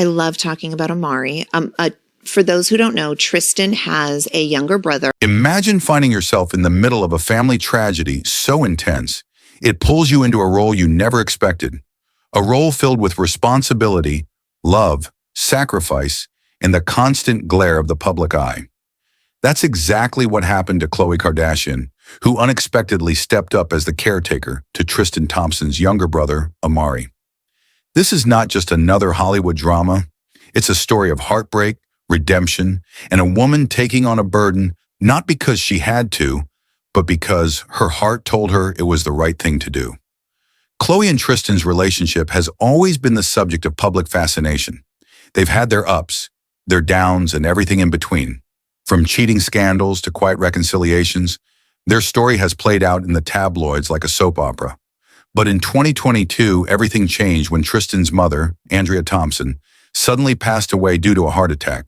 I love talking about Amari. For those who don't know, Tristan has a younger brother. Imagine finding yourself in the middle of a family tragedy so intense, it pulls you into a role you never expected. A role filled with responsibility, love, sacrifice, and the constant glare of the public eye. That's exactly what happened to Khloe Kardashian, who unexpectedly stepped up as the caretaker to Tristan Thompson's younger brother, Amari. This is not just another Hollywood drama. It's a story of heartbreak, redemption, and a woman taking on a burden not because she had to, but because her heart told her it was the right thing to do. Khloe and Tristan's relationship has always been the subject of public fascination. They've had their ups, their downs, and everything in between. From cheating scandals to quiet reconciliations, their story has played out in the tabloids like a soap opera. But in 2022, everything changed when Tristan's mother, Andrea Thompson, suddenly passed away due to a heart attack.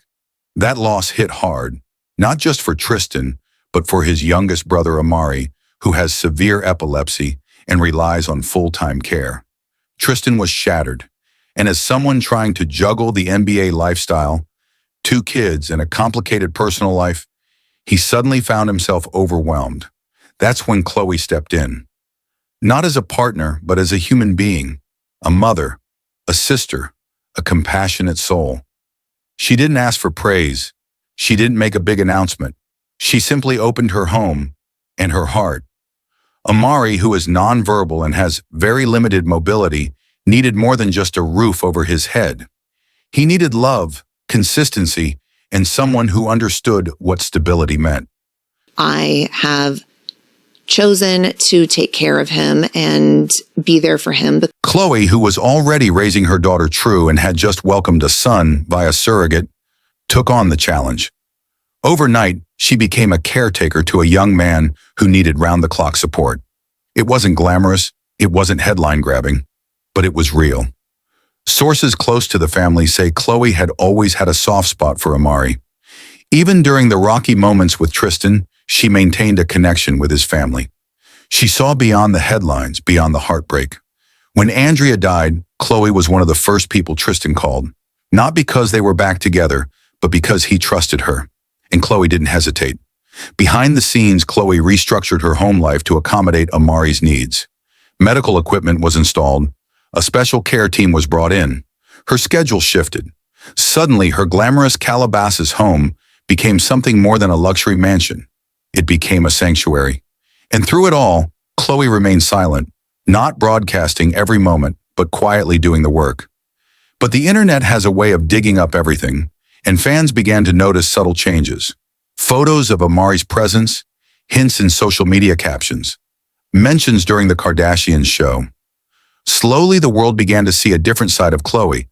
That loss hit hard, not just for Tristan, but for his youngest brother Amari, who has severe epilepsy and relies on full-time care. Tristan was shattered, and as someone trying to juggle the NBA lifestyle, 2 kids, and a complicated personal life, he suddenly found himself overwhelmed. That's when Khloe stepped in. Not as a partner, but as a human being, a mother, a sister, a compassionate soul. She didn't ask for praise. She didn't make a big announcement. She simply opened her home and her heart. Amari, who is nonverbal and has very limited mobility, needed more than just a roof over his head. He needed love, consistency, and someone who understood what stability meant. I have chosen to take care of him and be there for him. Khloe, who was already raising her daughter True and had just welcomed a son via surrogate, took on the challenge. Overnight, she became a caretaker to a young man who needed round-the-clock support. It wasn't glamorous, it wasn't headline-grabbing, but it was real. Sources close to the family say Khloe had always had a soft spot for Amari. Even during the rocky moments with Tristan, she maintained a connection with his family. She saw beyond the headlines, beyond the heartbreak. When Andrea died, Khloe was one of the first people Tristan called, not because they were back together, but because he trusted her. And Khloe didn't hesitate. Behind the scenes, Khloe restructured her home life to accommodate Amari's needs. Medical equipment was installed. A special care team was brought in. Her schedule shifted. Suddenly, her glamorous Calabasas home became something more than a luxury mansion. It became a sanctuary. And through it all, Khloe remained silent, not broadcasting every moment, but quietly doing the work. But the internet has a way of digging up everything, and fans began to notice subtle changes. Photos of Amari's presence, hints in social media captions, mentions during the Kardashians show. Slowly, the world began to see a different side of Khloe,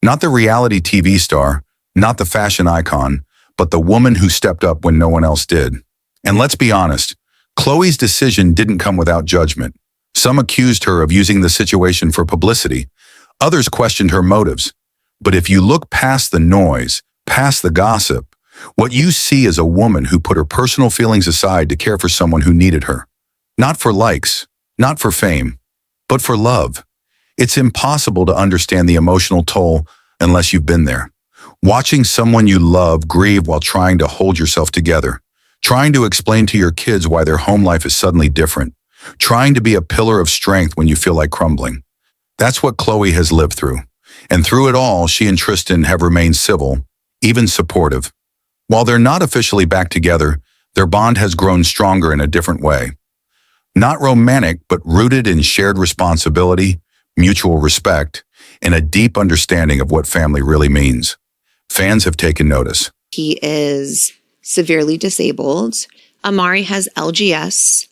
not the reality TV star, not the fashion icon, but the woman who stepped up when no one else did. And let's be honest, Khloe's decision didn't come without judgment. Some accused her of using the situation for publicity. Others questioned her motives. But if you look past the noise, past the gossip, what you see is a woman who put her personal feelings aside to care for someone who needed her. Not for likes, not for fame, but for love. It's impossible to understand the emotional toll unless you've been there. Watching someone you love grieve while trying to hold yourself together, trying to explain to your kids why their home life is suddenly different, trying to be a pillar of strength when you feel like crumbling. That's what Khloe has lived through. And through it all, she and Tristan have remained civil, even supportive. While they're not officially back together, their bond has grown stronger in a different way. Not romantic, but rooted in shared responsibility, mutual respect, and a deep understanding of what family really means. Fans have taken notice. He is severely disabled. Amari has LGS.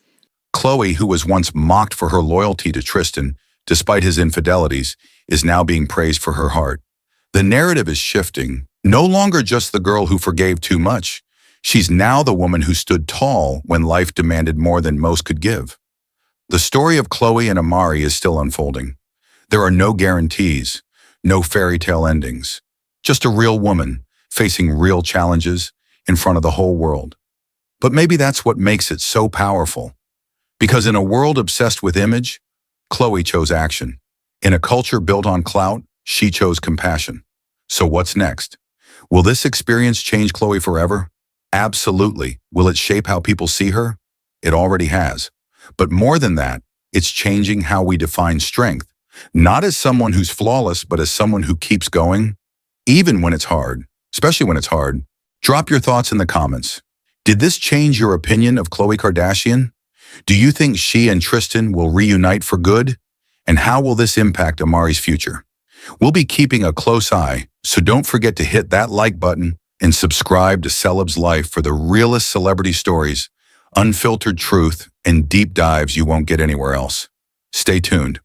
Khloe, who was once mocked for her loyalty to Tristan, despite his infidelities, is now being praised for her heart. The narrative is shifting. No longer just the girl who forgave too much. She's now the woman who stood tall when life demanded more than most could give. The story of Khloe and Amari is still unfolding. There are no guarantees, no fairy tale endings. Just a real woman facing real challenges in front of the whole world. But maybe that's what makes it so powerful. Because in a world obsessed with image, Khloe chose action. In a culture built on clout, she chose compassion. So what's next? Will this experience change Khloe forever? Absolutely. Will it shape how people see her? It already has. But more than that, it's changing how we define strength, not as someone who's flawless, but as someone who keeps going, even when it's hard, especially when it's hard. Drop your thoughts in the comments. Did this change your opinion of Khloe Kardashian? Do you think she and Tristan will reunite for good? And how will this impact Amari's future? We'll be keeping a close eye, so don't forget to hit that like button and subscribe to Celeb's Life for the realest celebrity stories, unfiltered truth, and deep dives you won't get anywhere else. Stay tuned.